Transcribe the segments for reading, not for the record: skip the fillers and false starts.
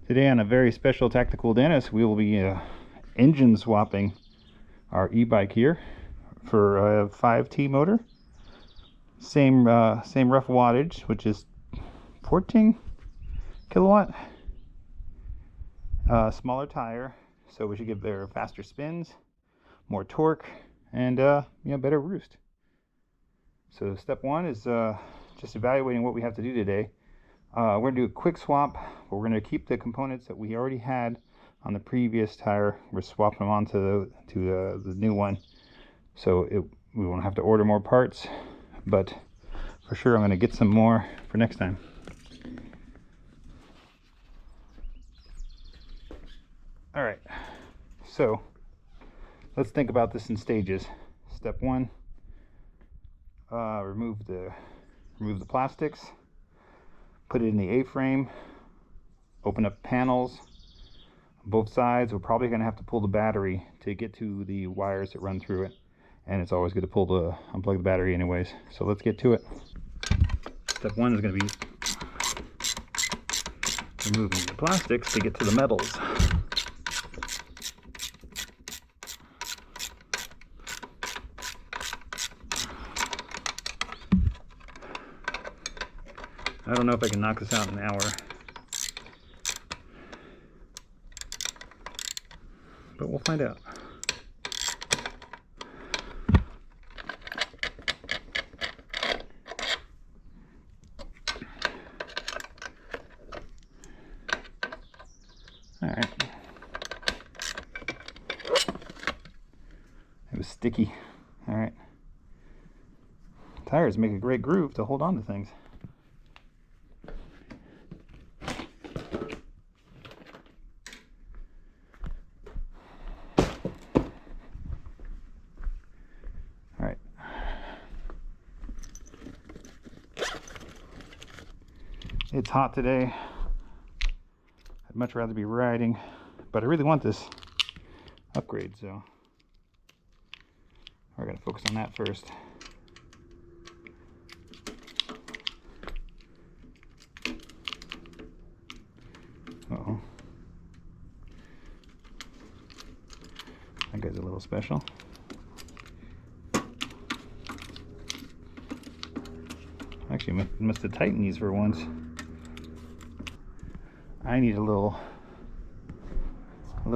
Today on a very special Tactical Dennis, we will be engine swapping our e-bike here for a 5T motor. Same rough wattage, which is 14 kilowatt. Smaller tire, so we should get better, faster spins, more torque, and better roost. So step one is just evaluating what we have to do today. We're going to do a quick swap, but we're going to keep the components that we already had on the previous tire. We're swapping them onto the new one, so we won't have to order more parts, but for sure I'm going to get some more for next time. Alright, so let's think about this in stages. Step one, remove the plastics. Put it in the A-frame, open up panels on both sides. We're probably going to have to pull the battery to get to the wires that run through it, and it's always good to unplug the battery anyways. So let's get to it. Step one is going to be removing the plastics to get to the metals. I don't know if I can knock this out in an hour, but we'll find out. All right. It was sticky. All right. Tires make a great groove to hold on to things. It's hot today. I'd much rather be riding, but I really want this upgrade, so we're going to focus on that first. Uh-oh. That guy's a little special. Actually, must have tightened these for once. I need a little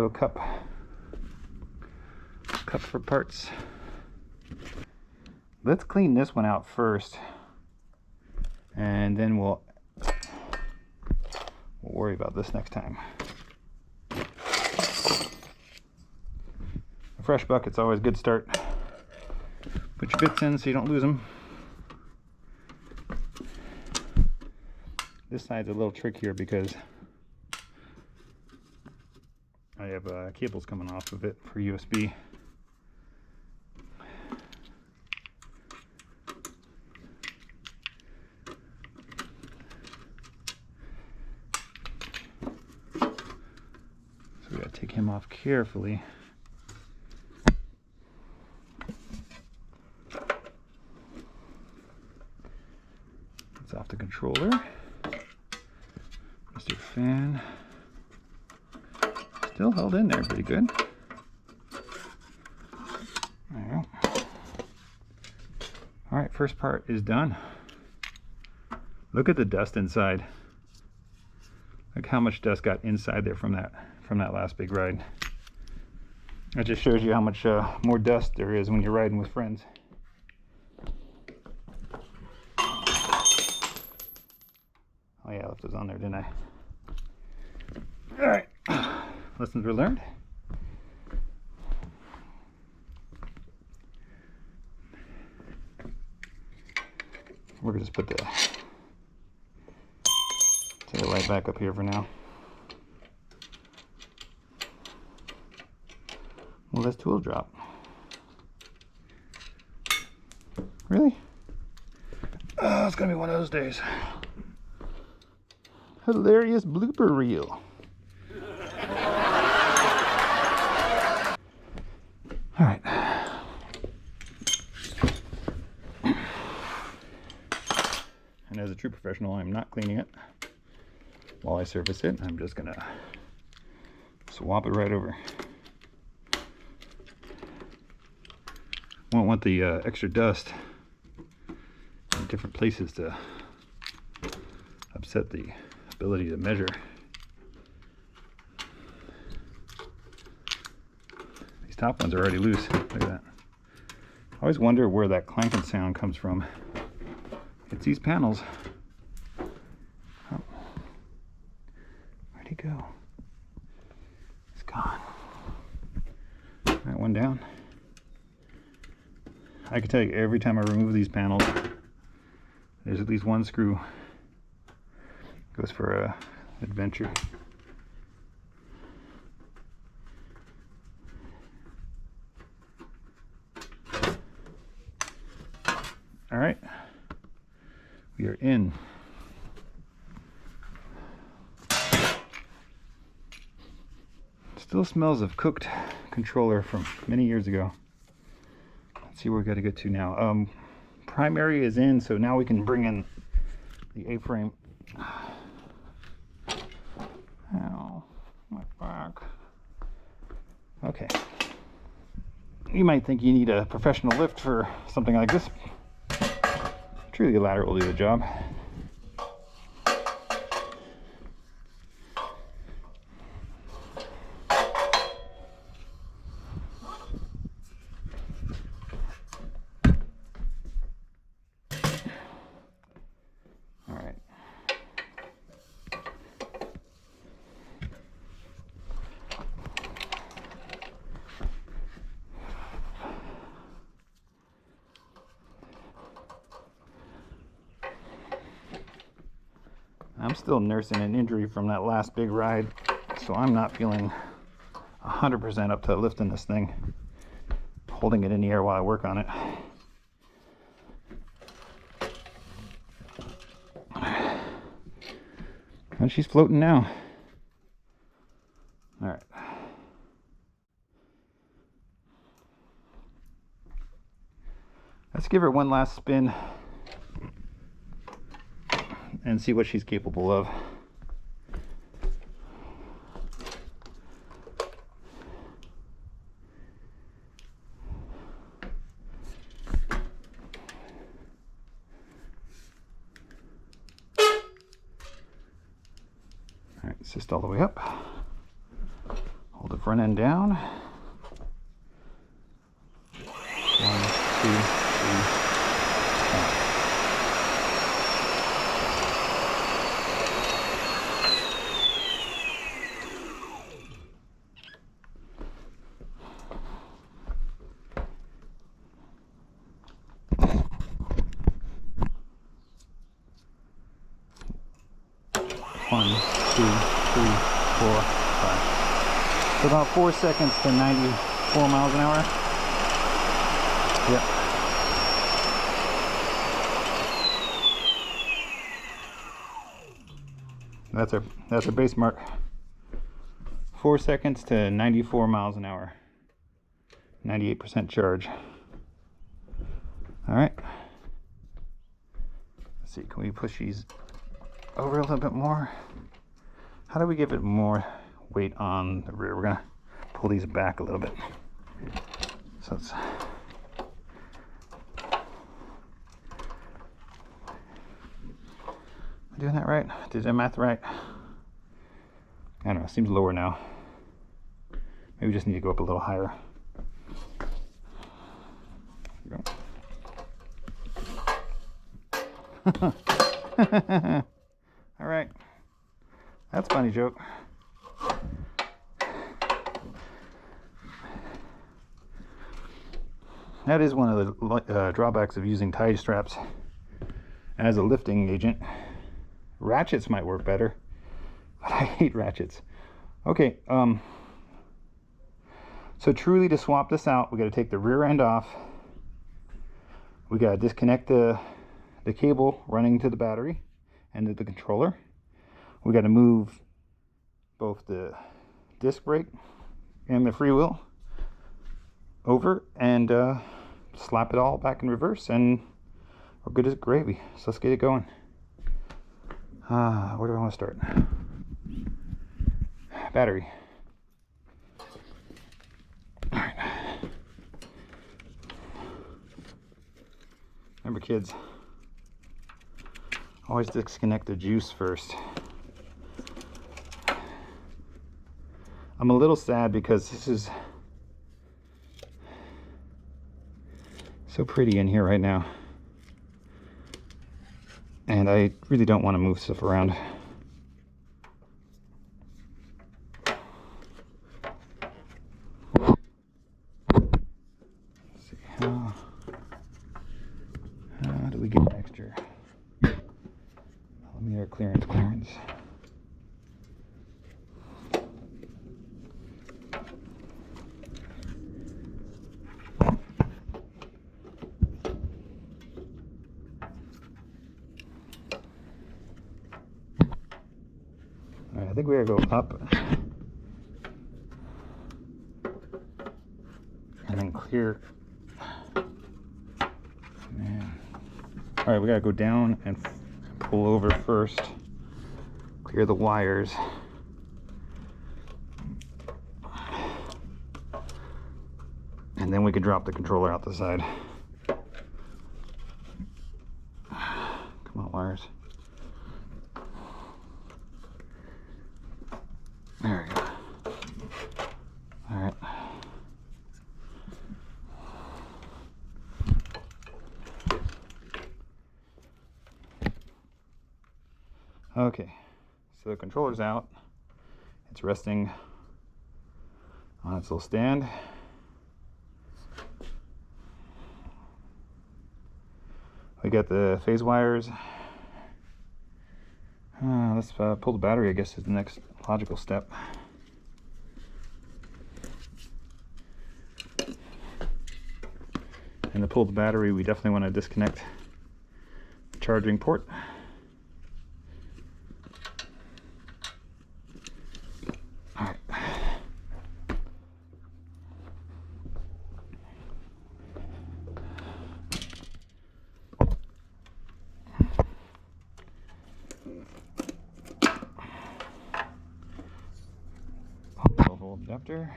cup for parts. Let's clean this one out first, and then we'll worry about this next time. A fresh bucket's always a good start. Put your bits in so you don't lose them. This side's a little trickier because I have cables coming off of it for USB. So we gotta take him off carefully. It's off the controller. Mr. Fan. Still held in there pretty good. There you go. Alright, first part is done. Look at the dust inside. Look how much dust got inside there from that last big ride. That just shows you how much more dust there is when you're riding with friends. Oh yeah, I left those on there, didn't I? Alright. Lessons were learned. We're going to just put the light back up here for now. Well, this tool drop. Really? Oh, it's going to be one of those days. Hilarious blooper reel. All right. And as a true professional, I'm not cleaning it. while I surface it, I'm just gonna swap it right over. Won't want the extra dust in different places to upset the ability to measure. These top ones are already loose. Look at that. I always wonder where that clanking sound comes from. It's these panels. Oh. Where'd he go? He's gone. That one down. I can tell you every time I remove these panels, there's at least one screw goes for a adventure. All right, we are in. Still smells of cooked controller from many years ago. Let's see where we got to get to now. Primary is in, so now we can bring in the A-frame. Ow, my back. Okay. You might think you need a professional lift for something like this. Truly, the ladder will do the job. I'm still nursing an injury from that last big ride, so I'm not feeling 100% up to lifting this thing, holding it in the air while I work on it. And she's floating now. All right. Let's give her one last spin and see what she's capable of. All right, assist all the way up. Hold the front end down. 1, 2, 3. One, 2, 3, 4, 5. So about 4 seconds to 94 miles an hour. Yep. That's our base mark. 4 seconds to 94 miles an hour. 98% charge. All right. Let's see, can we push these over a little bit more? How do we give it more weight on the rear? We're gonna pull these back a little bit. So it's doing that right? Did the math right? I don't know, it seems lower now. Maybe we just need to go up a little higher. There we go. All right, that's a funny joke. That is one of the drawbacks of using tie straps as a lifting agent. Ratchets might work better, but I hate ratchets. Okay, so truly to swap this out, we got to take the rear end off. We got to disconnect the cable running to the battery and to the controller. We got to move both the disc brake and the freewheel over and slap it all back in reverse, and we're good as gravy. So let's get it going. Where do I want to start? battery. All right. Remember, kids, always disconnect the juice first. I'm a little sad because this is so pretty in here right now, and I really don't want to move stuff around. Let's see, how do we get extra millimeter clearance? I think we gotta go up and then clear. Man. All right, we gotta go down and pull over first, clear the wires, and then we can drop the controller out the side. Come on, wires. There we go. All right. Okay, so the controller's out. It's resting on its little stand. We got the phase wires. Let's pull the battery, I guess, is the next logical step. And to pull the battery, we definitely want to disconnect the charging port. All right. Adapter.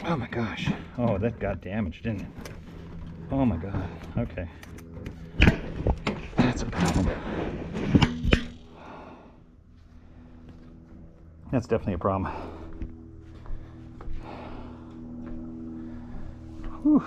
Oh my gosh. Oh, that got damaged, didn't it? Oh my god. Okay. That's a problem. That's definitely a problem. Whew.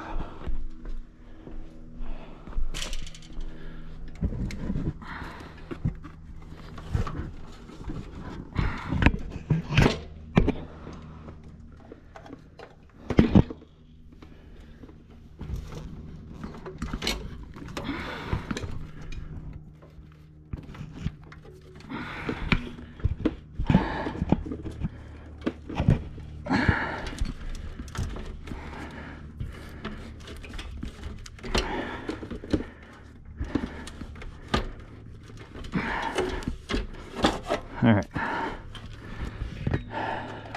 All right,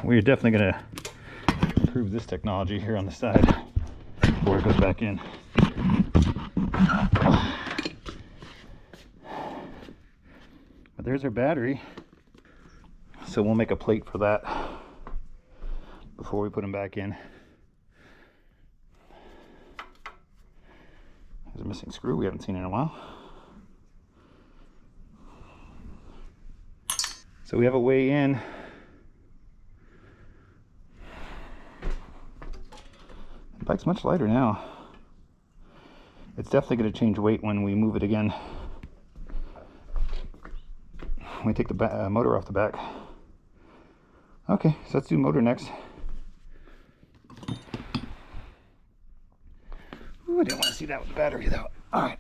we're definitely going to improve this technology here on the side before it goes back in. But there's our battery, so we'll make a plate for that before we put them back in. There's a missing screw we haven't seen in a while. So we have a way in. The bike's much lighter now. It's definitely going to change weight when we move it again. When we take the motor off the back. Okay, so let's do motor next. Ooh, I didn't want to see that with the battery though. All right.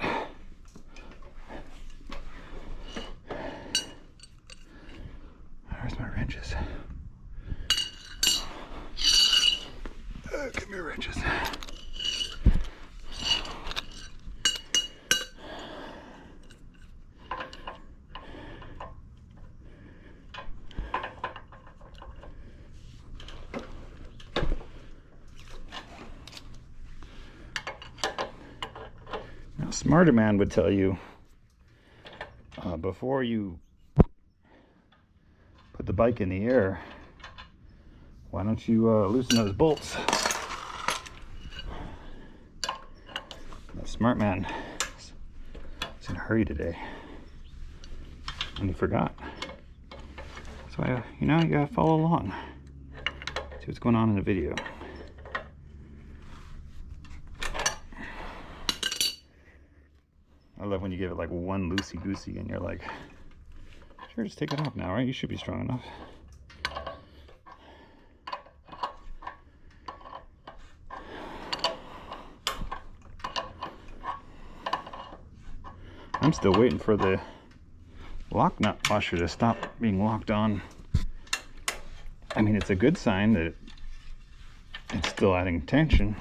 Where's my wrenches? Give me your wrenches. Now, a smarter man would tell you before you put the bike in the air, why don't you loosen those bolts? That smart man is in a hurry today, and he forgot. So you know, you gotta follow along, see what's going on in the video. I love when you give it like one loosey-goosey and you're like, sure, just take it off now, right? You should be strong enough. I'm still waiting for the lock nut washer to stop being locked on. I mean, it's a good sign that it's still adding tension.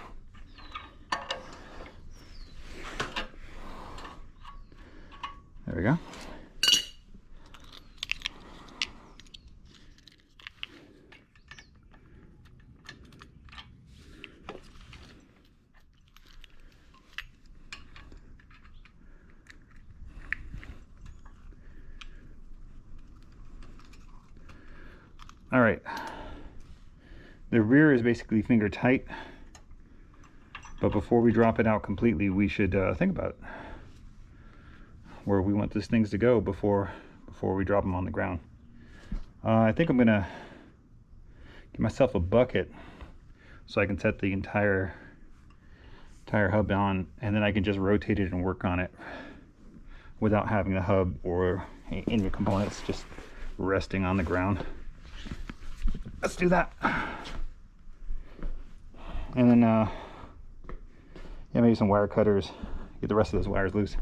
There we go. All right. The rear is basically finger tight, but before we drop it out completely, we should think about it, where we want these things to go before we drop them on the ground. I think I'm gonna give myself a bucket so I can set the entire hub on, and then I can just rotate it and work on it without having the hub or any components just resting on the ground. Let's do that. And then yeah, maybe some wire cutters, get the rest of those wires loose.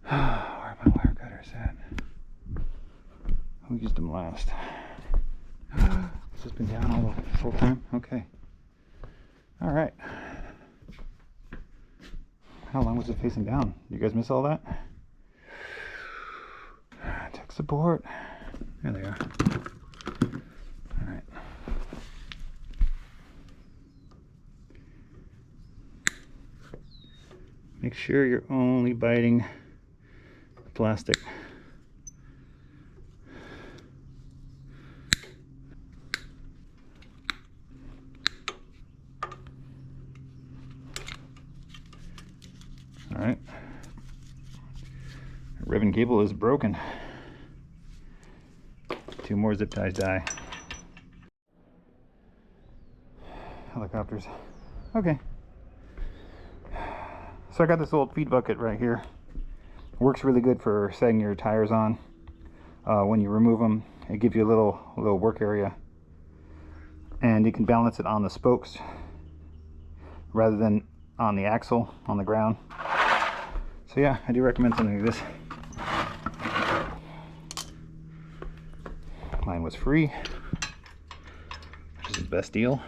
Where are my wire cutters at? Who used them last? This has been down all this whole time? Okay. All right. How long was it facing down? You guys miss all that? Tech support. There they are. All right. Make sure you're only biting the plastic. All right. The ribbon cable is broken. 2 more zip ties die. Helicopters. Okay. So I got this old feed bucket right here. Works really good for setting your tires on. When you remove them, it gives you a little work area, and you can balance it on the spokes rather than on the axle on the ground. So yeah, I do recommend something like this. Mine was free, which is the best deal.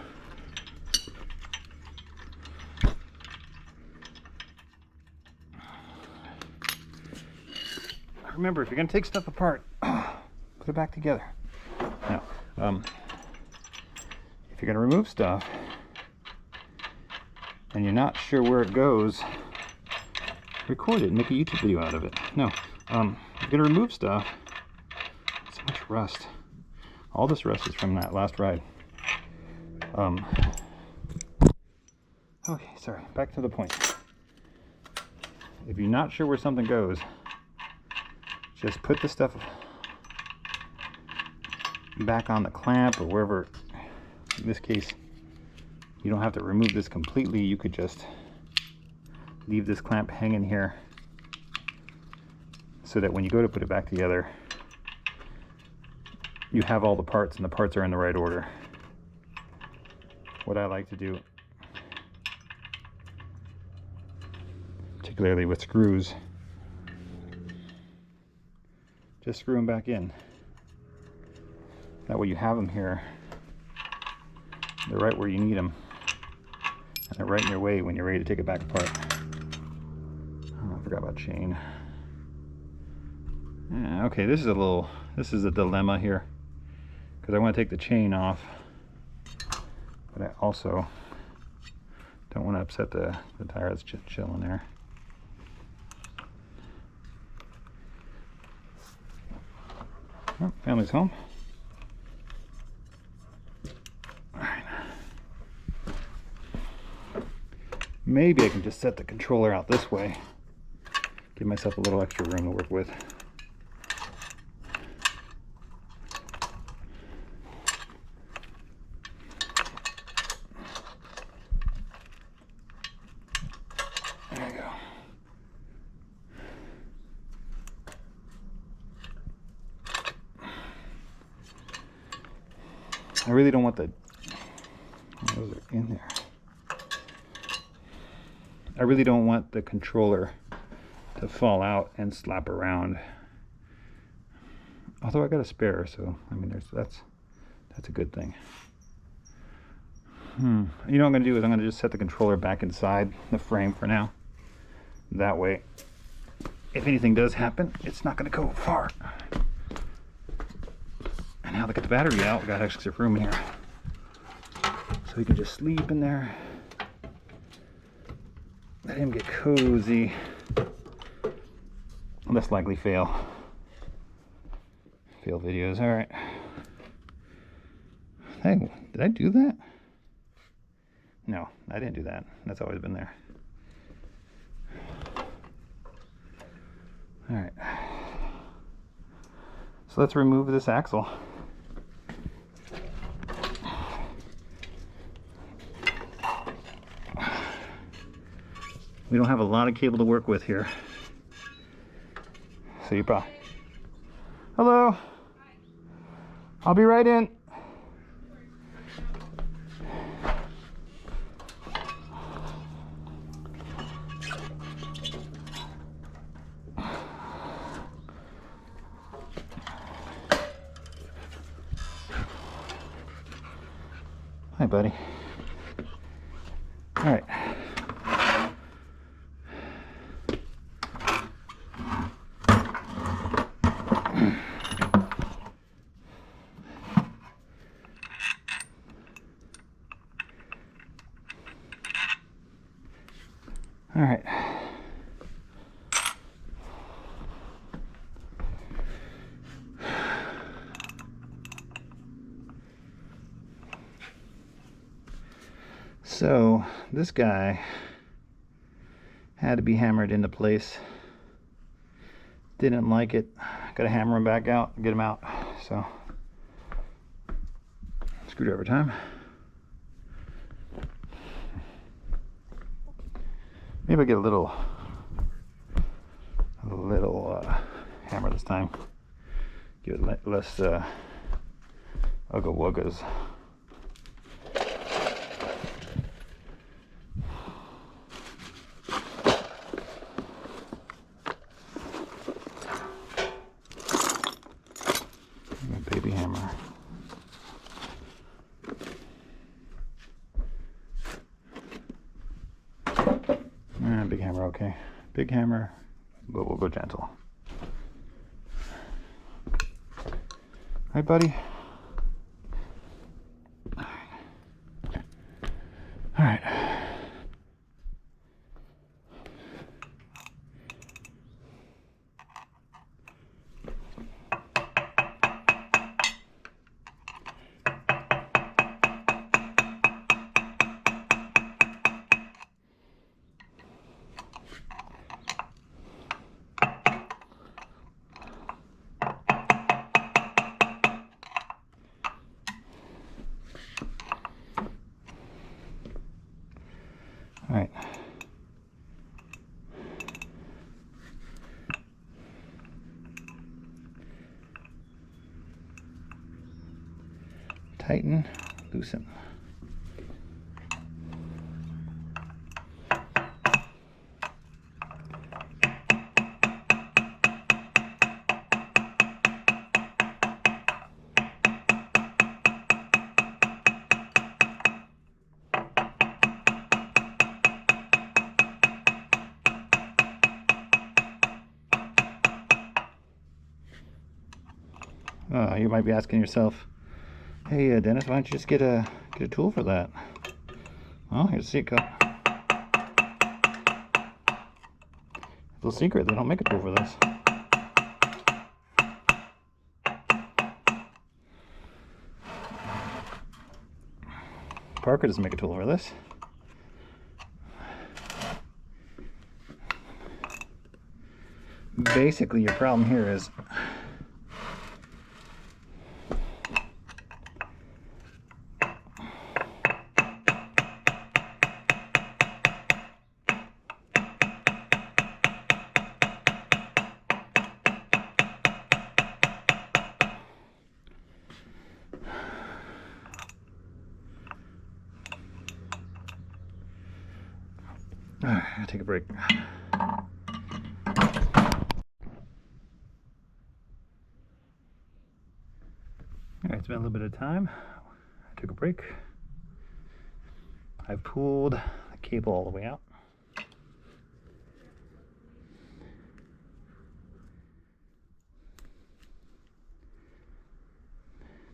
Remember, if you're going to take stuff apart, put it back together. Now, if you're going to remove stuff and you're not sure where it goes, record it and make a YouTube video out of it. No, if you're going to remove stuff, so much rust. All this rust is from that last ride. Okay, sorry, back to the point. If you're not sure where something goes, just put the stuff back on the clamp or wherever. In this case, you don't have to remove this completely. You could just leave this clamp hanging here so that when you go to put it back together, you have all the parts and the parts are in the right order. What I like to do, particularly with screws, just screw them back in. That way you have them here. They're right where you need them. And they're right in your way when you're ready to take it back apart. Oh, I forgot about chain. Yeah, okay, this is a dilemma here, because I want to take the chain off, but I also don't want to upset the tire that's just chilling there. Oh, family's home. All right. Maybe I can just set the controller out this way. Give myself a little extra room to work with. There you go. I really don't want those are in there. I really don't want the controller to fall out and slap around. Although I got a spare, so I mean that's a good thing. You know what I'm gonna do is I'm gonna just set the controller back inside the frame for now. That way, if anything does happen, it's not gonna go far. And now look at the battery out, we got extra room here. So we can just sleep in there. Let him get cozy. Less likely fail videos. All right. Hey, did I do that? No, I didn't do that. That's always been there. All right. So let's remove this axle. We don't have a lot of cable to work with here. So you probably... Hello. Hi. I'll be right in. Hi, buddy. All right. All right. So this guy had to be hammered into place. Didn't like it. Got to hammer him back out, get him out. So screwdriver time. Maybe I get a little hammer this time. Give it less ugga wuggas. Baby hammer. Big hammer, okay. Big hammer, but we'll go gentle. Right, buddy? All right. All right. Tighten, loosen. You might be asking yourself, hey Dennis, why don't you just get a tool for that? Well, here's a secret. Little secret, they don't make a tool for this. Parker doesn't make a tool over this. Basically, your problem here is I'll take a break. Alright, it's been a little bit of time. I took a break. I've pulled the cable all the way out.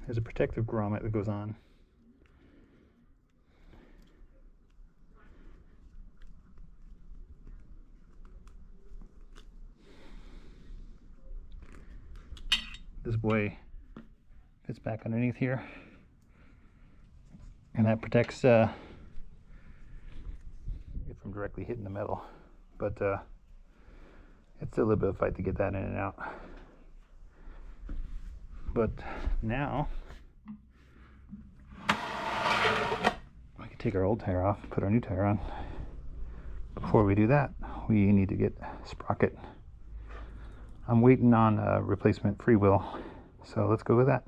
There's a protective grommet that goes on. This boy fits back underneath here, and that protects it from directly hitting the metal, but it's a little bit of a fight to get that in and out. But now we can take our old tire off, put our new tire on. Before we do that, we need to get a sprocket. I'm waiting on a replacement freewheel, so let's go with that.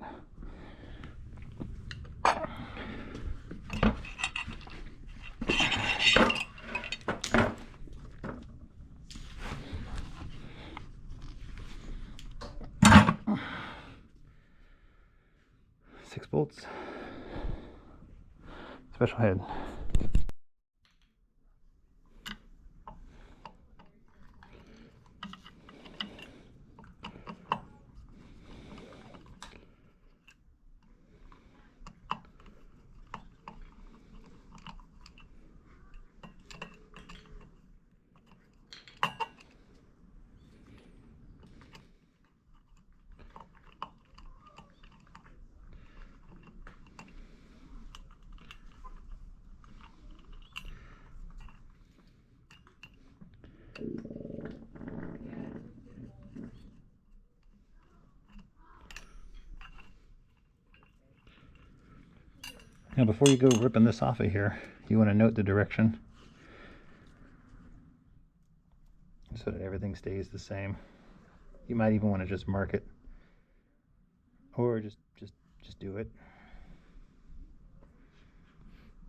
Six bolts, special head. Now before you go ripping this off of here, you want to note the direction so that everything stays the same. You might even want to just mark it, or just do it.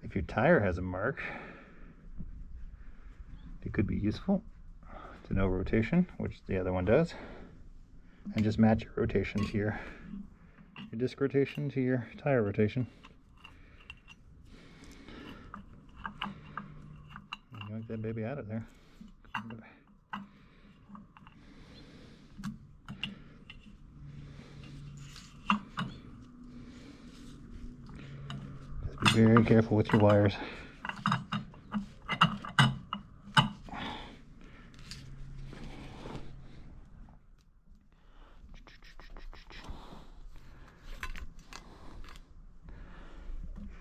If your tire has a mark, it could be useful to know rotation, which the other one does, and just match your rotation to your disc rotation to your tire rotation. Yank that baby out of there. Just be very careful with your wires.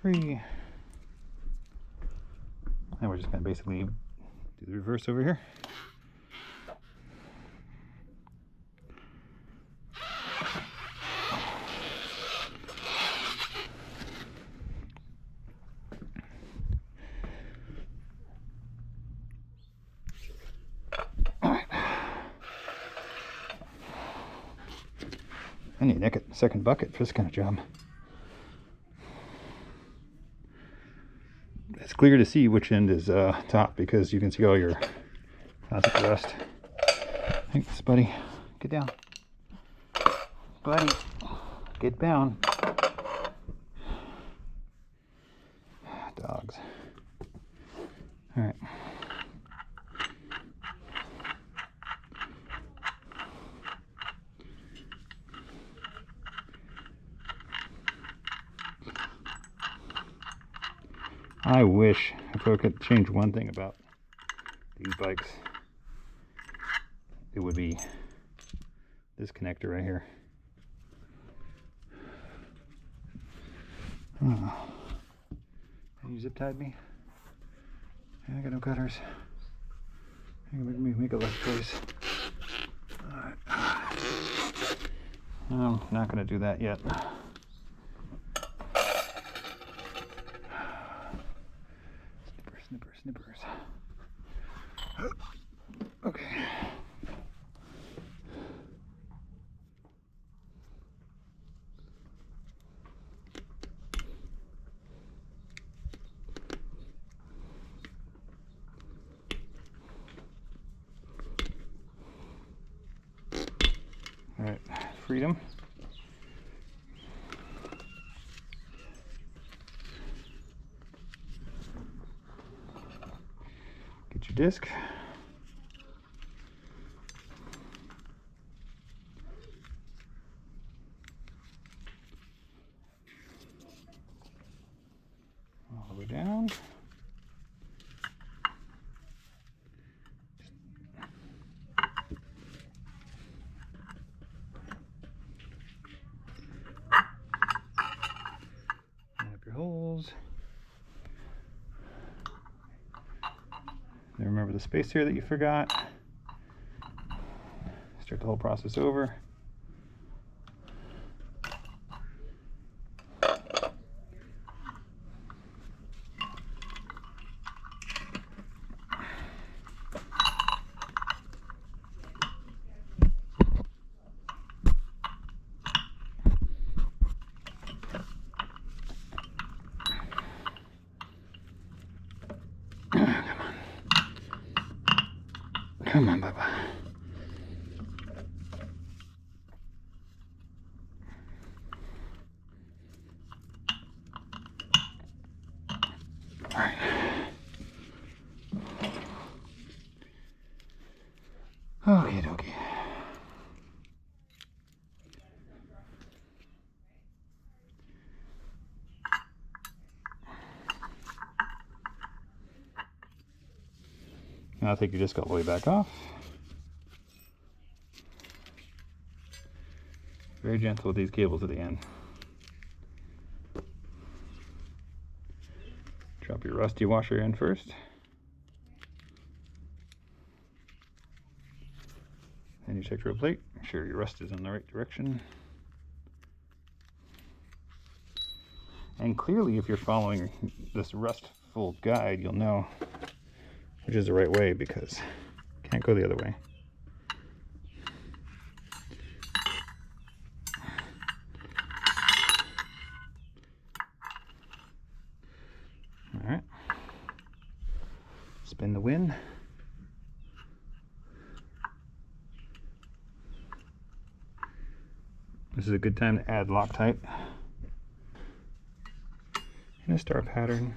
Free. And we're just going to basically do the reverse over here. All right. I need to nick it. Second bucket for this kind of job. It's clear to see which end is top because you can see all your plastic rust. Thanks, buddy. Get down. Buddy, get down. Dogs. All right. I wish if I could change one thing about these bikes, it would be this connector right here. You zip tied me? I got no cutters. Make a left choice. Alright. I'm not going to do that yet. Snippers. Okay. All right, freedom. Get your disc. All the way down. Line up your holes. Now remember the space here that you forgot. Start the whole process over. Come on, Baba. All right. Okay, dokie. Now I'll take your disc all the way back off. Very gentle with these cables at the end. Drop your rusty washer in first. Then you check your plate, make sure your rust is in the right direction. And clearly, if you're following this rustful guide, you'll know which is the right way, because you can't go the other way. All right. Spin the win. This is a good time to add Loctite in a star pattern.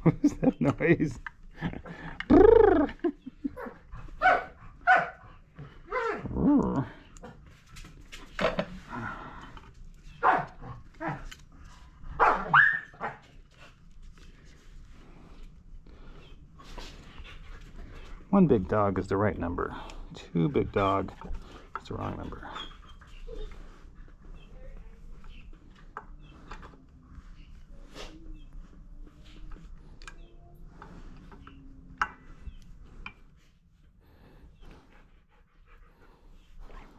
What is that noise? One big dog is the right number. Two big dog is the wrong number.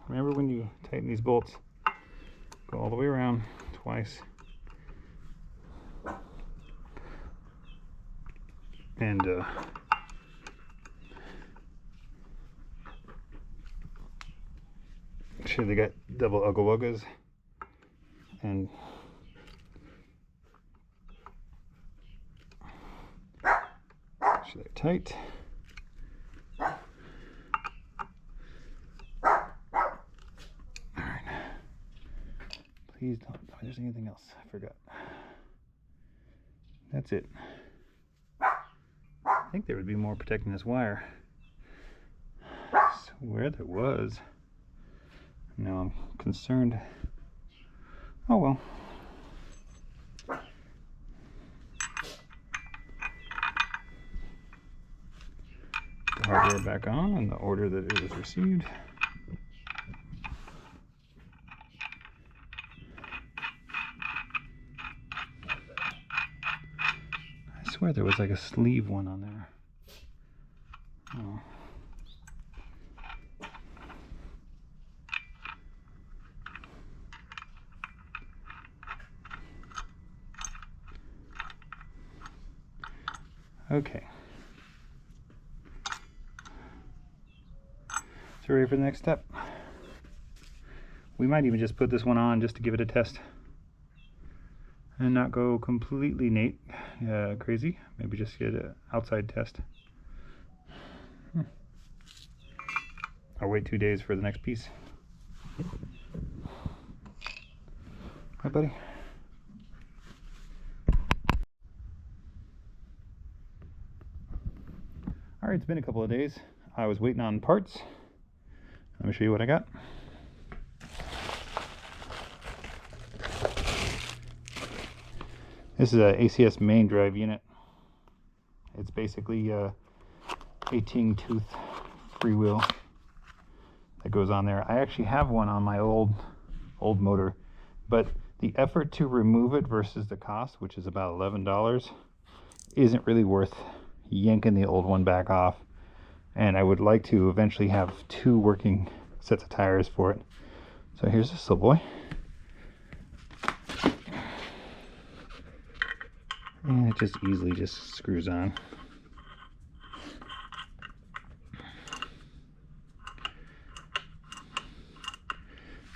Remember, when you tighten these bolts, go all the way around twice. And make sure they got double ugga wuggas. And make sure they're tight. Please don't tell me there's anything else I forgot. That's it. I think there would be more protecting this wire. I swear there was. Now I'm concerned. Oh well. The hardware back on in the order that it was received. swear there was like a sleeve one on there. Oh. Okay. So ready for the next step? We might even just put this one on just to give it a test and not go completely crazy. Maybe just get an outside test. I'll wait 2 days for the next piece. Hi, buddy. All right, it's been a couple of days. I was waiting on parts. Let me show you what I got. This is a ACS main drive unit. It's basically a 18-tooth freewheel that goes on there. I actually have one on my old motor, but the effort to remove it versus the cost, which is about $11, isn't really worth yanking the old one back off. And I would like to eventually have 2 working sets of tires for it. So here's this little boy. And it just easily just screws on.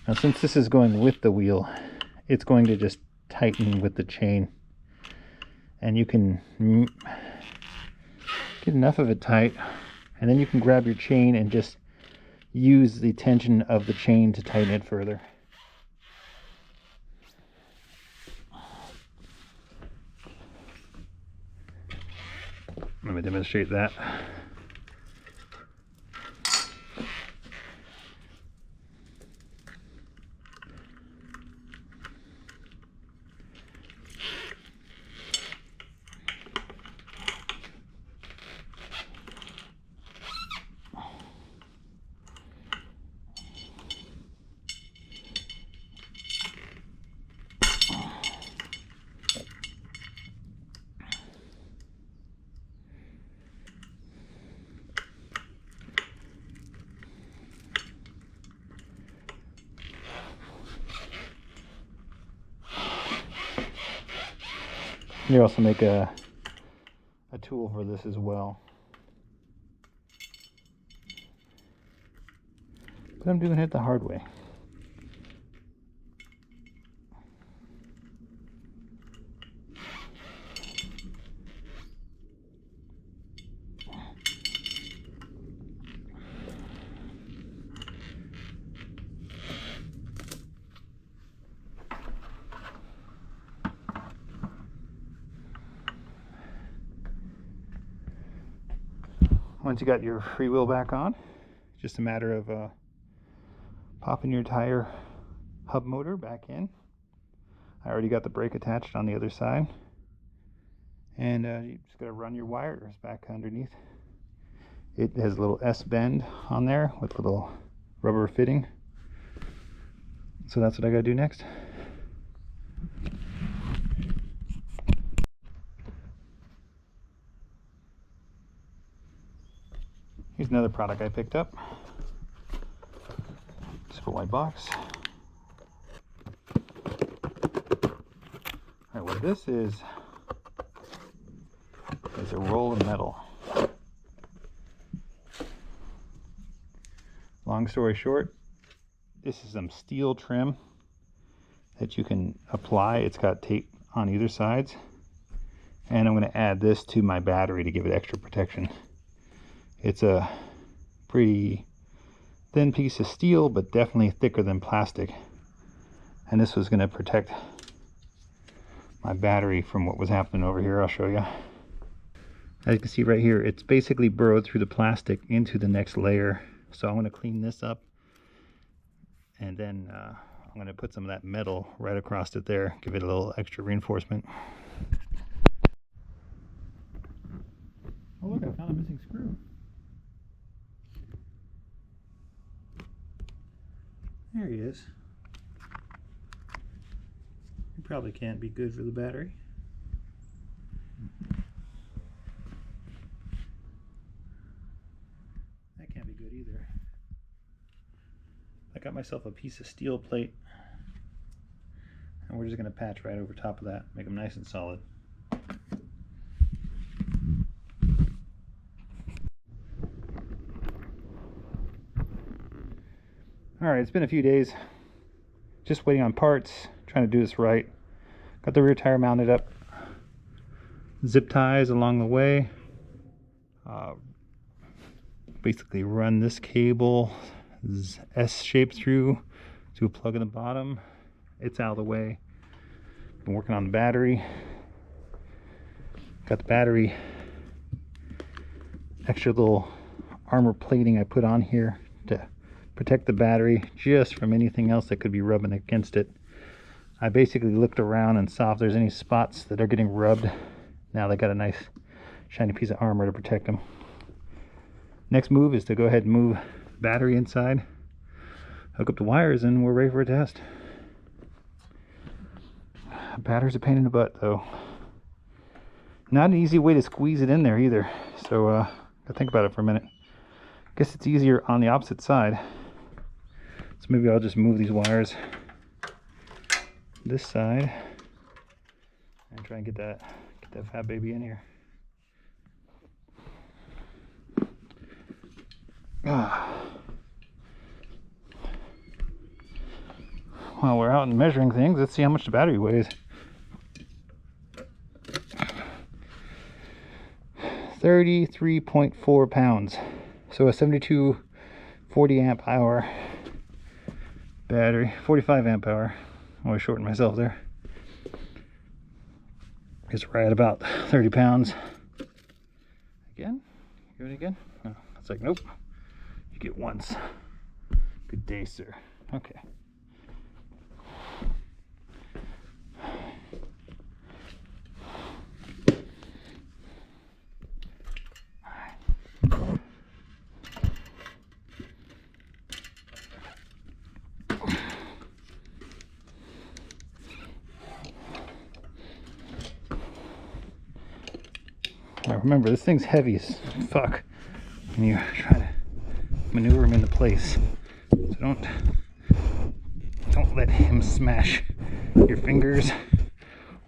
Now since this is going with the wheel, it's going to just tighten with the chain. And you can get enough of it tight, and then you can grab your chain and just use the tension of the chain to tighten it further. Let me demonstrate that. You also make a tool for this as well. But I'm doing it the hard way. Once you got your freewheel back on, just a matter of popping your tire hub motor back in. I already got the brake attached on the other side, and you just got to run your wires back underneath. It has a little S bend on there with a little rubber fitting, so that's what I got to do next. Here's another product I picked up. Super white box. Alright, what this is a roll of metal. Long story short, this is some steel trim that you can apply. It's got tape on either sides. And I'm going to add this to my battery to give it extra protection. It's a pretty thin piece of steel, but definitely thicker than plastic. And this was going to protect my battery from what was happening over here. I'll show you. As you can see right here, it's basically burrowed through the plastic into the next layer. So I'm going to clean this up, and then I'm going to put some of that metal right across it there, give it a little extra reinforcement. Oh look, I found a missing screw. There he is. He probably can't be good for the battery. good either. I got myself a piece of steel plate, and we're just going to patch right over top of that, make them nice and solid. Alright, it's been a few days, just waiting on parts, trying to do this right. Got the rear tire mounted up, zip ties along the way. Basically run this cable S shape through to a plug in the bottom. It's out of the way. Been working on the battery. Got the battery extra little armor plating I put on here to protect the battery just from anything else that could be rubbing against it. I basically looked around and saw if there's any spots that are getting rubbed. Now they got a nice shiny piece of armor to protect them. Next move is to go ahead and move battery inside, hook up the wires, and we're ready for a test. Battery's a pain in the butt though. Not an easy way to squeeze it in there either, so gotta think about it for a minute. Guess it's easier on the opposite side, so maybe I'll just move these wires this side and try and get that fat baby in here. While we're out and measuring things, let's see how much the battery weighs. 33.4 pounds. So a 7240 amp hour battery, 45 amp hour. Oh, I shortened myself there. It's right at about 30 pounds. Again? Give it again? Oh, it's like, nope. You get once. Good day, sir. Okay. Now remember, this thing's heavy as fuck when you try to maneuver him into place. So don't let him smash your fingers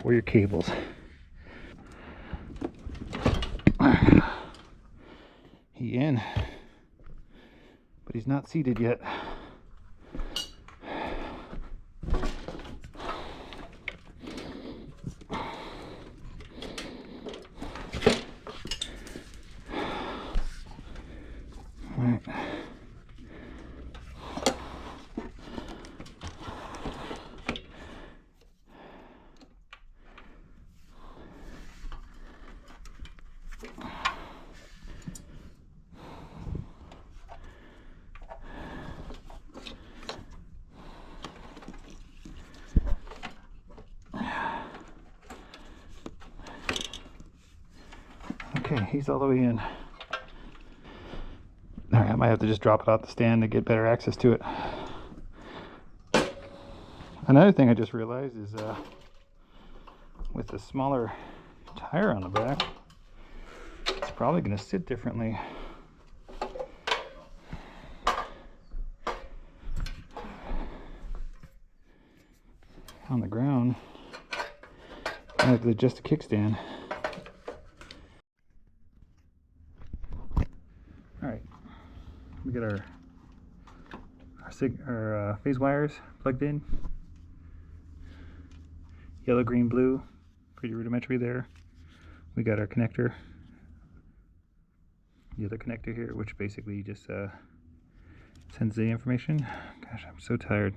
or your cables. He in, but he's not seated yet. Right. Okay, he's all the way in. Alright, I might have to just drop it off the stand to get better access to it. Another thing I just realized is with the smaller tire on the back, it's probably going to sit differently. On the ground, I have to adjust the kickstand. Alright, we got our phase wires plugged in. Yellow, green, blue, pretty rudimentary there. We got our connector, the other connector here, which basically just sends the information. Gosh, I'm so tired.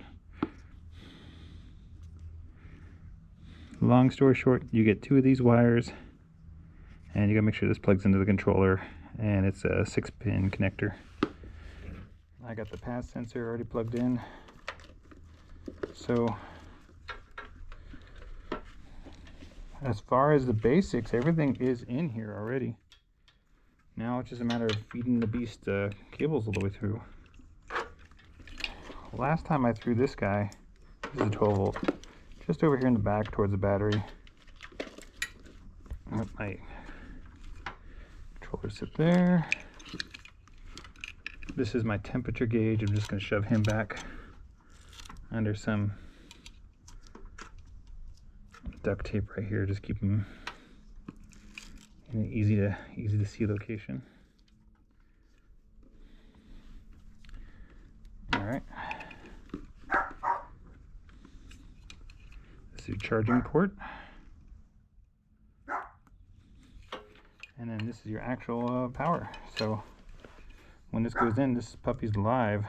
Long story short, you get two of these wires, and you gotta make sure this plugs into the controller, and it's a 6-pin connector. I got the pass sensor already plugged in, so as far as the basics, everything is in here already. Now it's just a matter of feeding the beast cables all the way through. Last time I threw this guy, this is a 12 volt, just over here in the back towards the battery. Let my controller sit there. This is my temperature gauge. I'm just going to shove him back under some duct tape right here. Just keep him in an easy to see location. All right. This is your charging port. And then this is your actual power. So when this goes in, this puppy's live.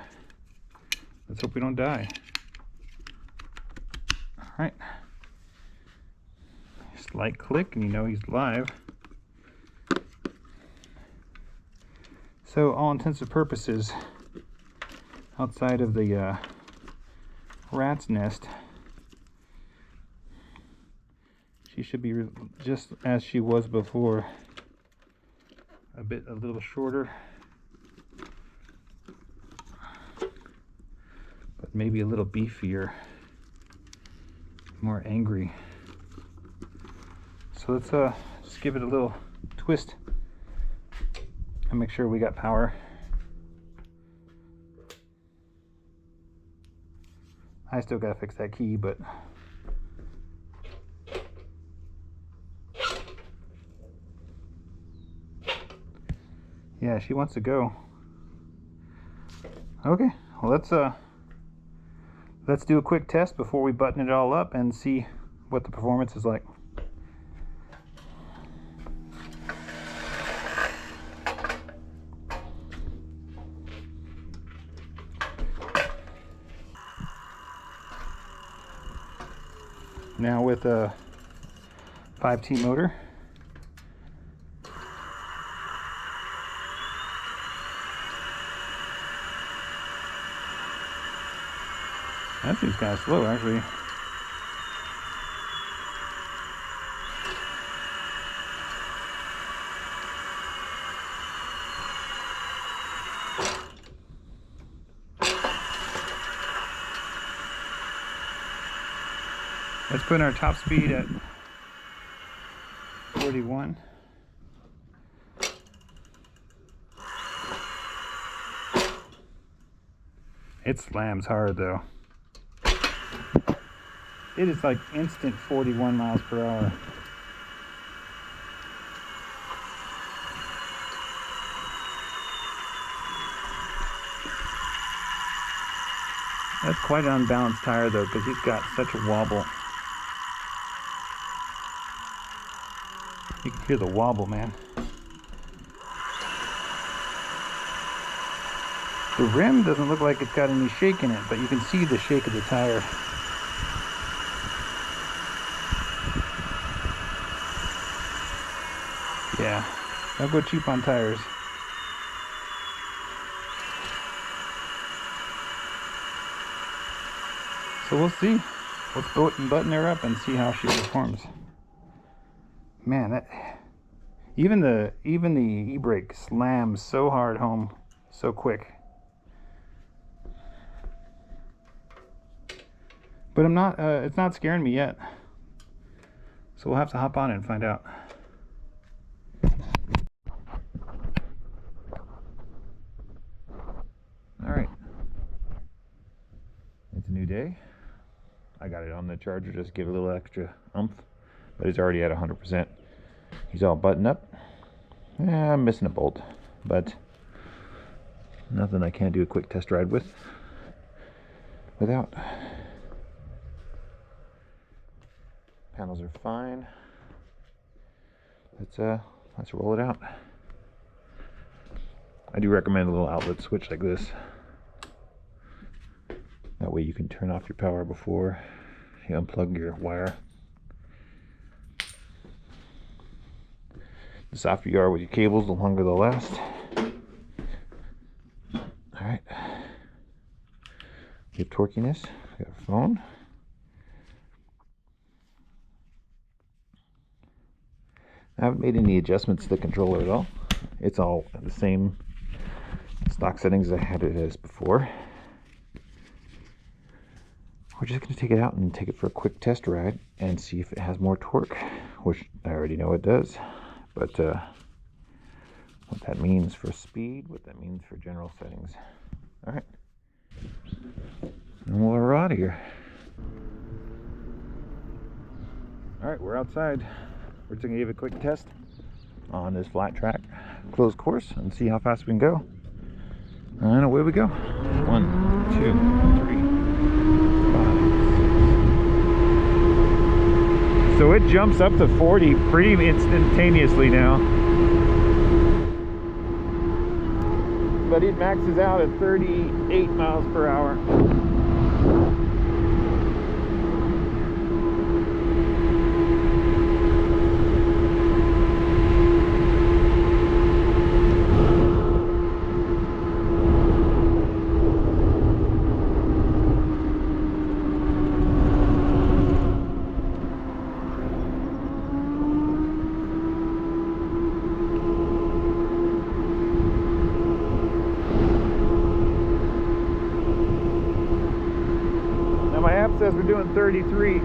Let's hope we don't die. All right. Slight click and you know he's live. So all intents and purposes, outside of the rat's nest, she should be just as she was before. A little shorter, but maybe a little beefier, more angry. So let's just give it a little twist and make sure we got power. I still gotta fix that key, but yeah, she wants to go. Okay, well let's do a quick test before we button it all up and see what the performance is like. Now with a 5T motor. That seems kind of slow, actually. Let's put our top speed at 41. It slams hard though. It is like instant 41 miles per hour. That's quite an unbalanced tire though, because he's got such a wobble. You can hear the wobble, man. The rim doesn't look like it's got any shake in it, but you can see the shake of the tire. Yeah, don't go cheap on tires. So we'll see. Let's go and button her up and see how she performs. Man, that even the e-brake slams so hard home so quick. But I'm not it's not scaring me yet. So we'll have to hop on it and find out. All right. It's a new day. I got it on the charger, just give it a little extra oomph, but it's already at 100%. He's all buttoned up. Yeah, I'm missing a bolt, but nothing I can't do a quick test ride without. Panels are fine. Let's roll it out. I do recommend a little outlet switch like this. That way you can turn off your power before you unplug your wire. The softer you are with your cables, the longer they'll last. Alright. We have torquiness. We got a phone. I haven't made any adjustments to the controller at all. It's all the same stock settings as I had it as before. We're just going to take it out and take it for a quick test ride and see if it has more torque, which I already know it does. But what that means for speed, what that means for general settings. All right, and we're out of here. All right, we're outside. We're just gonna give a quick test on this flat track, closed course, and see how fast we can go. And away we go. 1, 2, 3, 5, 6. So it jumps up to 40 pretty instantaneously now. But it maxes out at 38 miles per hour. Says we're doing 33.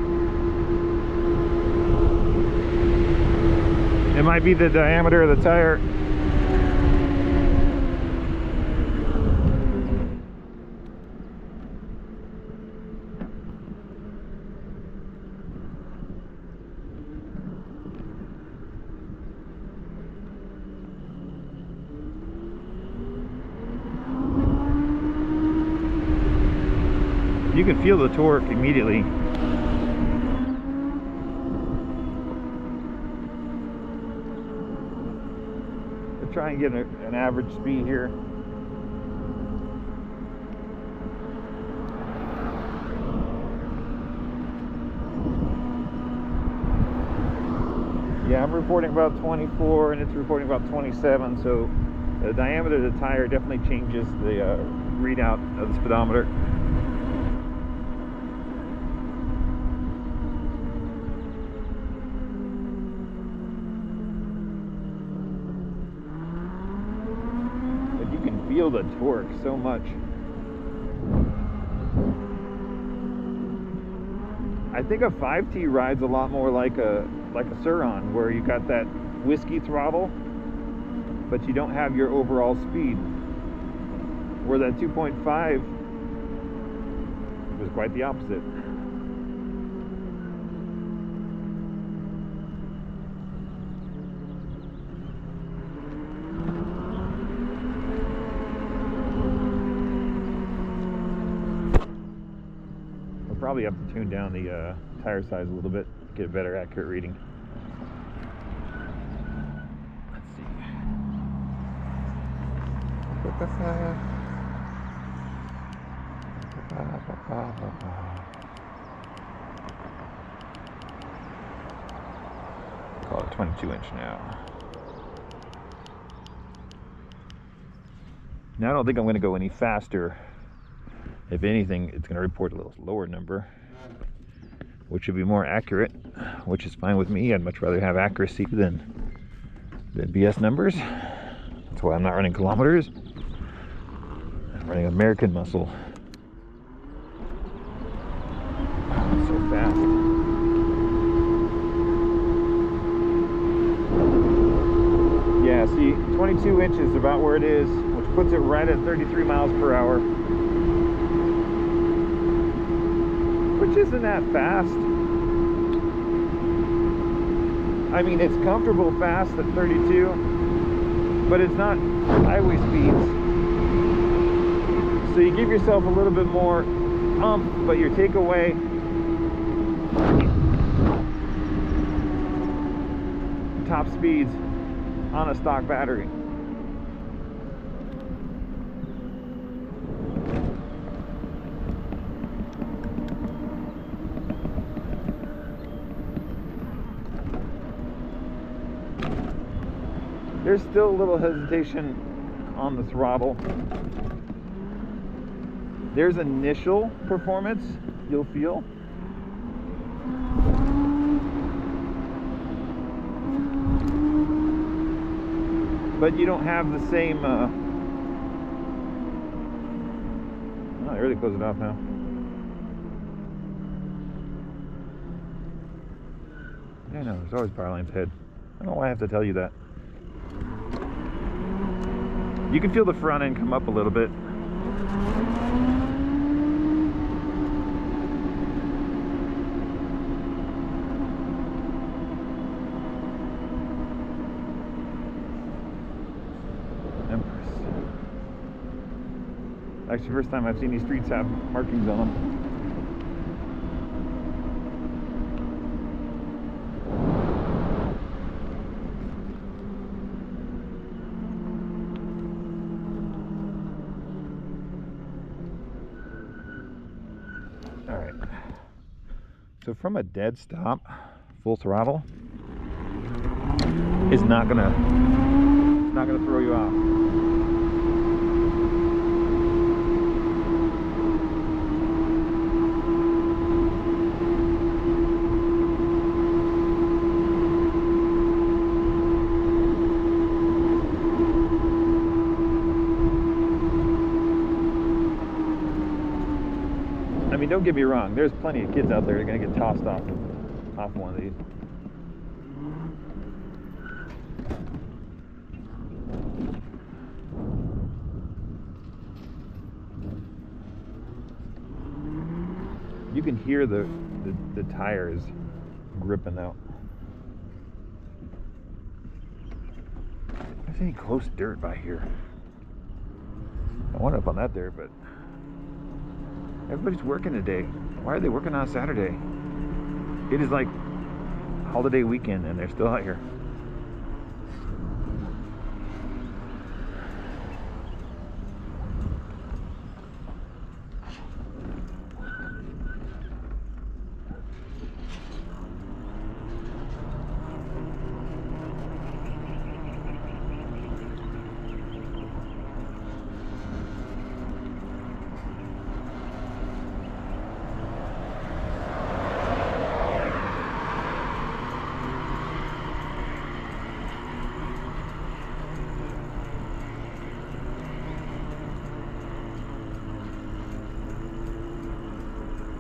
It might be the diameter of the tire. You can feel the torque immediately. We'll try and get an average speed here. Yeah, I'm reporting about 24 and it's reporting about 27, so the diameter of the tire definitely changes the readout of the speedometer. Feel the torque so much. I think a 5T rides a lot more like a Sur-Ron, where you got that whiskey throttle, but you don't have your overall speed. Where that 2.5 was quite the opposite. Probably have to tune down the tire size a little bit to get a better accurate reading. Let's see. Call it 22-inch now. Now I don't think I'm going to go any faster. If anything, it's going to report a little lower number, which would be more accurate, which is fine with me. I'd much rather have accuracy than BS numbers. That's why I'm not running kilometers. I'm running American muscle. Wow, it's so fast. Yeah, see, 22 inches is about where it is, which puts it right at 33 miles per hour. Which isn't that fast. I mean, it's comfortable fast at 32, but it's not highway speeds. So you give yourself a little bit more oomph, but your takeaway top speeds on a stock battery. There's still a little hesitation on the throttle. There's initial performance you'll feel. But you don't have the same oh, they really close it off now. Yeah, no, there's always power lines ahead. I don't know why I have to tell you that. You can feel the front end come up a little bit. Actually, first time I've seen these streets have markings on them. All right. So from a dead stop, full throttle is not gonna throw you off. I mean, don't get me wrong, there's plenty of kids out there that are going to get tossed off one of these. You can hear the tires gripping out. There's any close dirt by here. I went up on that dirt, but everybody's working today. Why are they working on Saturday? It is like holiday weekend and they're still out here.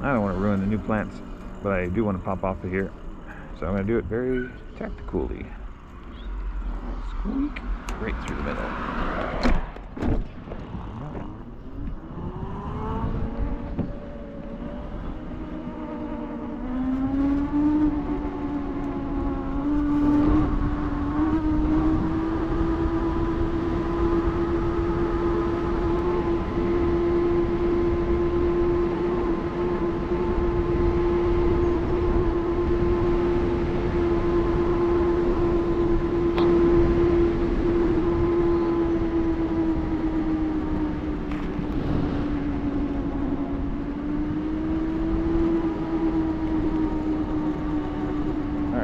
I don't want to ruin the new plants, but I do want to pop off of here. So I'm going to do it very tactically. Squeak right through the middle.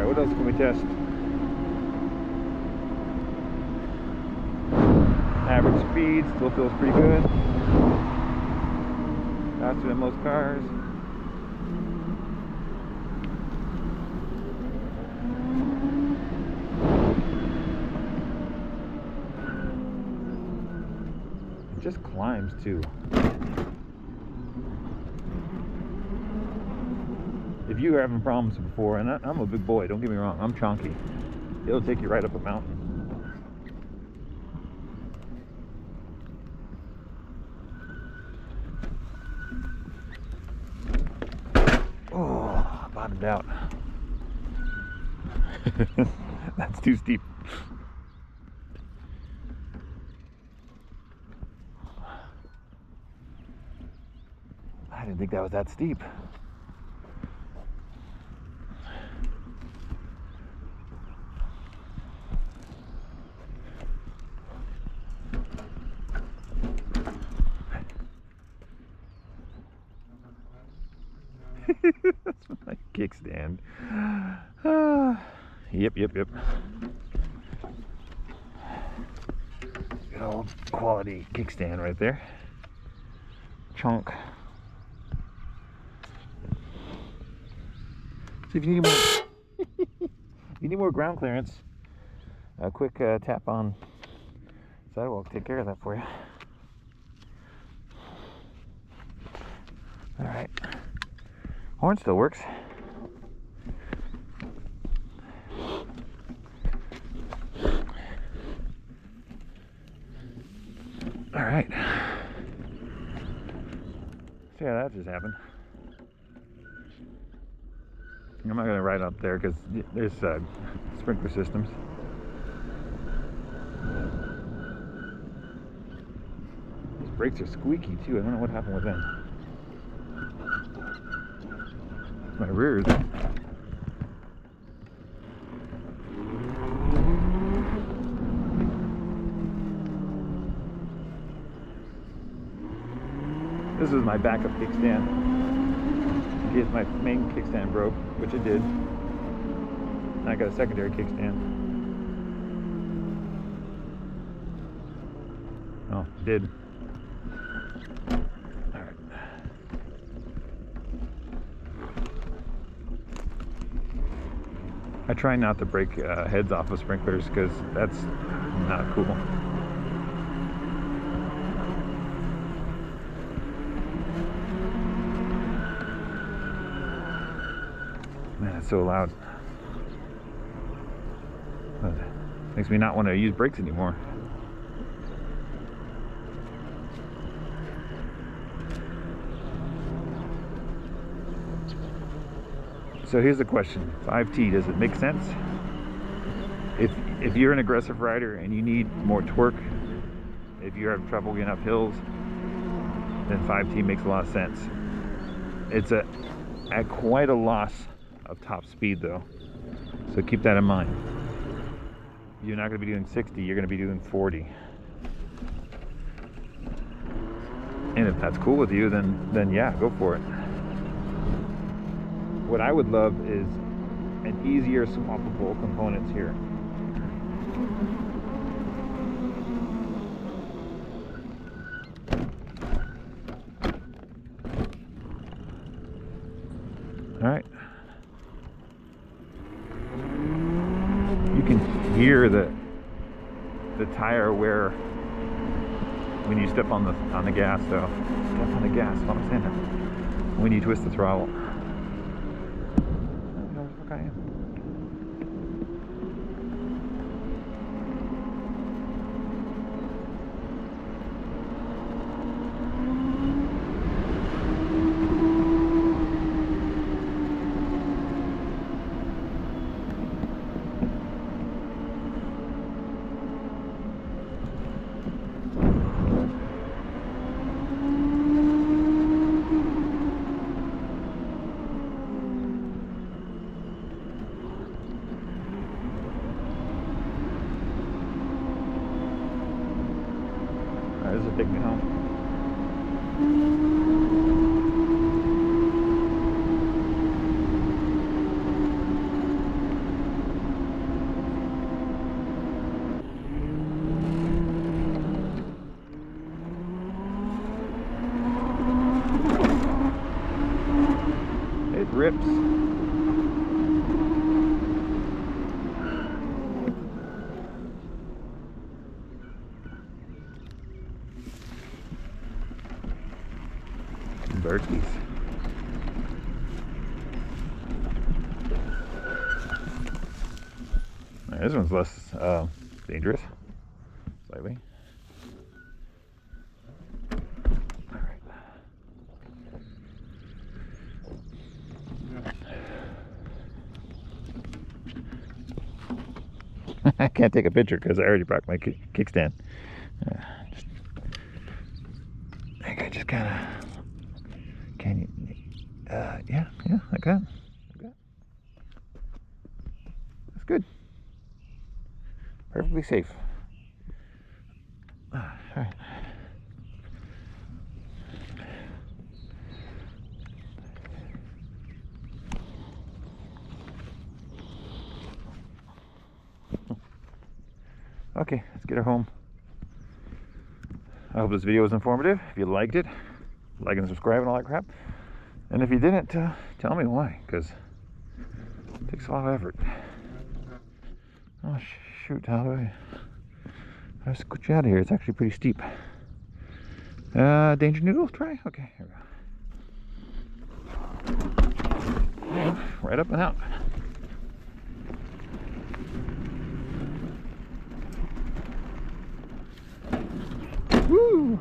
What else can we test? Average speed still feels pretty good. Faster than most cars. It just climbs too. If you were having problems before, and I'm a big boy, don't get me wrong, I'm chonky. It'll take you right up a mountain. Oh, bottomed out. That's too steep. I didn't think that was that steep. That's my kickstand. Yep. Good old quality kickstand right there. Chunk. So if you need more, if you need more ground clearance, a quick tap on sidewalk, take care of that for you. All right. Horn still works. So yeah, that just happened. I'm not going to ride up there because there's sprinkler systems. These brakes are squeaky too. I don't know what happened with them. My rears. This is my backup kickstand. In case my main kickstand broke, which it did. And I got a secondary kickstand. Oh, it did. Alright. I try not to break heads off of sprinklers because that's not cool. Man, it's so loud. It makes me not want to use brakes anymore. So here's the question: 5T, does it make sense? If you're an aggressive rider and you need more torque, if you have trouble getting up hills, then 5T makes a lot of sense. It's at quite a loss of top speed though, so keep that in mind. You're not going to be doing 60, you're going to be doing 40. And if that's cool with you, then yeah, go for it. What I would love is an easier swappable components here. All right. You can hear the tire wear when you step on the gas though. Step on the gas, what I'm saying that. When you twist the throttle. I am. This will take me home. It rips. Birdies. Right, this one's less dangerous, slightly. All right. I can't take a picture because I already brought my kickstand. I think I just kind of. Can you? Yeah, like that. That's good. Perfectly safe. All right. Okay, let's get her home. I hope this video was informative. If you liked it, like and subscribe and all that crap. And if you didn't, tell me why, because it takes a lot of effort. Oh shoot, how do I scoot you out of here? It's actually pretty steep. Danger noodle, try? Okay, here we go. Right up and out. Woo!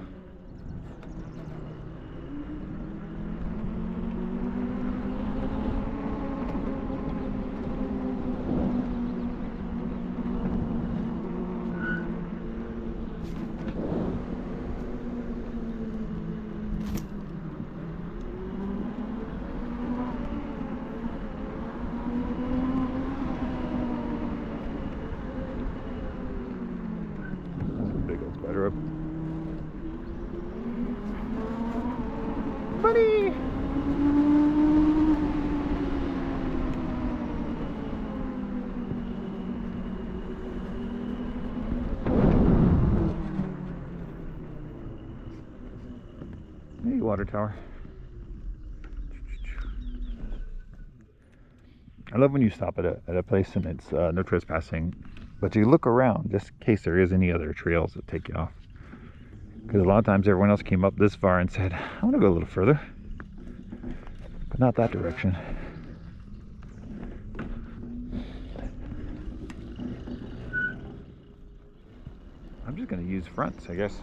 buddy! Hey, water tower. I love when you stop at a place and it's no trespassing, but you look around just in case there is any other trails that take you off. Because a lot of times everyone else came up this far and said, I want to go a little further, but not that direction. I'm just going to use fronts, I guess.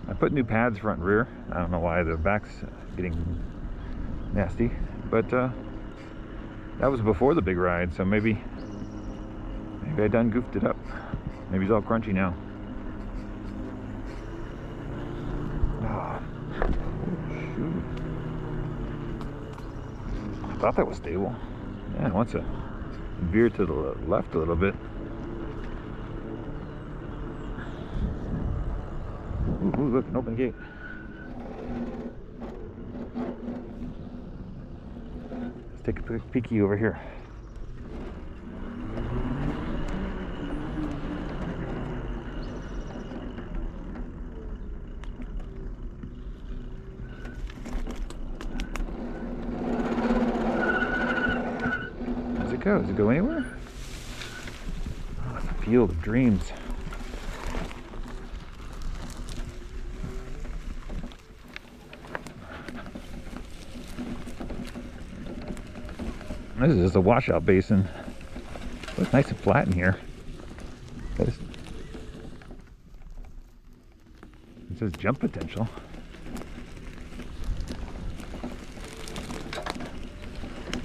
I put new pads front and rear. I don't know why the back's getting nasty, but that was before the big ride, so maybe I done goofed it up. Maybe it's all crunchy now. Oh, shoot. I thought that was stable. Yeah, it wants to veer to the left a little bit. Ooh, look, an open gate. Let's take a peeky over here. Does it go? Does it go anywhere? Oh, it's a field of dreams. This is just a washout basin. It's nice and flat in here. It says jump potential.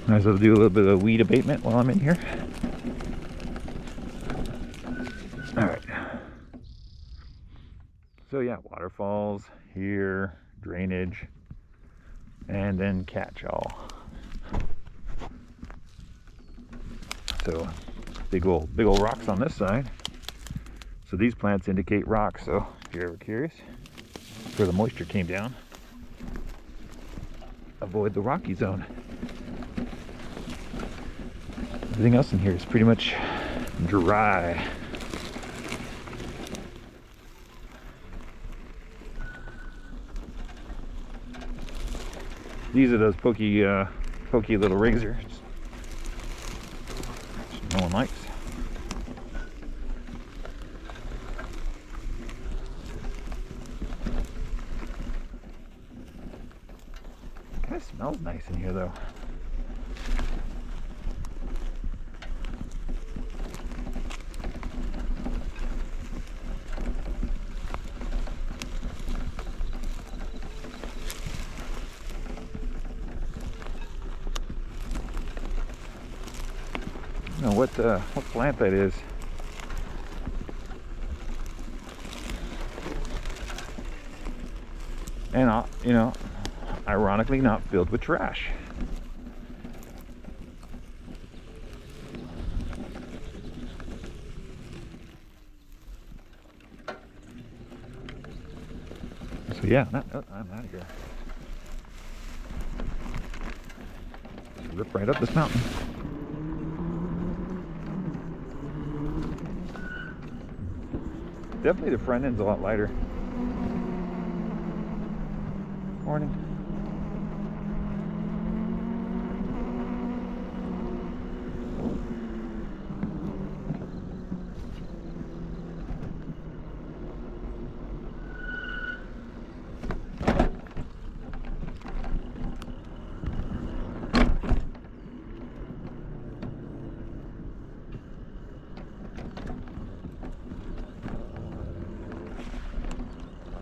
Might as well do a little bit of weed abatement while I'm in here. Alright. So yeah, waterfalls here, drainage, and then catch-all. So big old rocks on this side. So these plants indicate rocks. So if you're ever curious where the moisture came down, avoid the rocky zone. Everything else in here is pretty much dry. These are those pokey little razors. No one likes. Kind of smells nice in here though. I don't know what plant that is. And you know, ironically not filled with trash. So yeah, I'm out of here. Just rip right up this mountain. Definitely the front end's a lot lighter. Morning.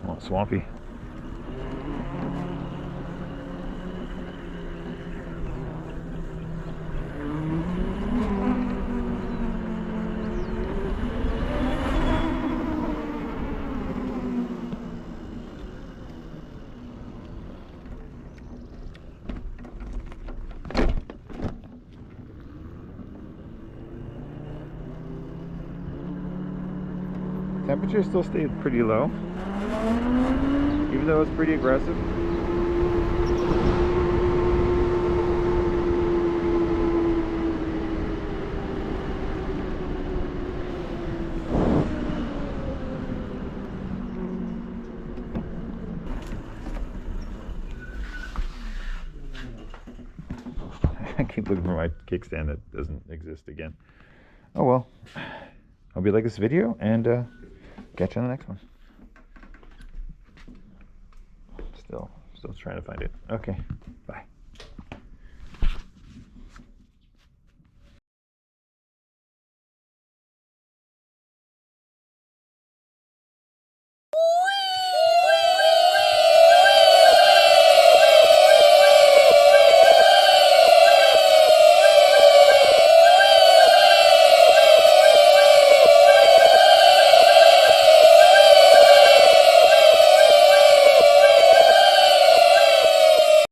Oh, swampy. Temperature still stayed pretty low. even though it's pretty aggressive. I keep looking for my kickstand that doesn't exist again. Oh well. Hope you like this video, and catch you on the next one. Still trying to find it. Okay, bye.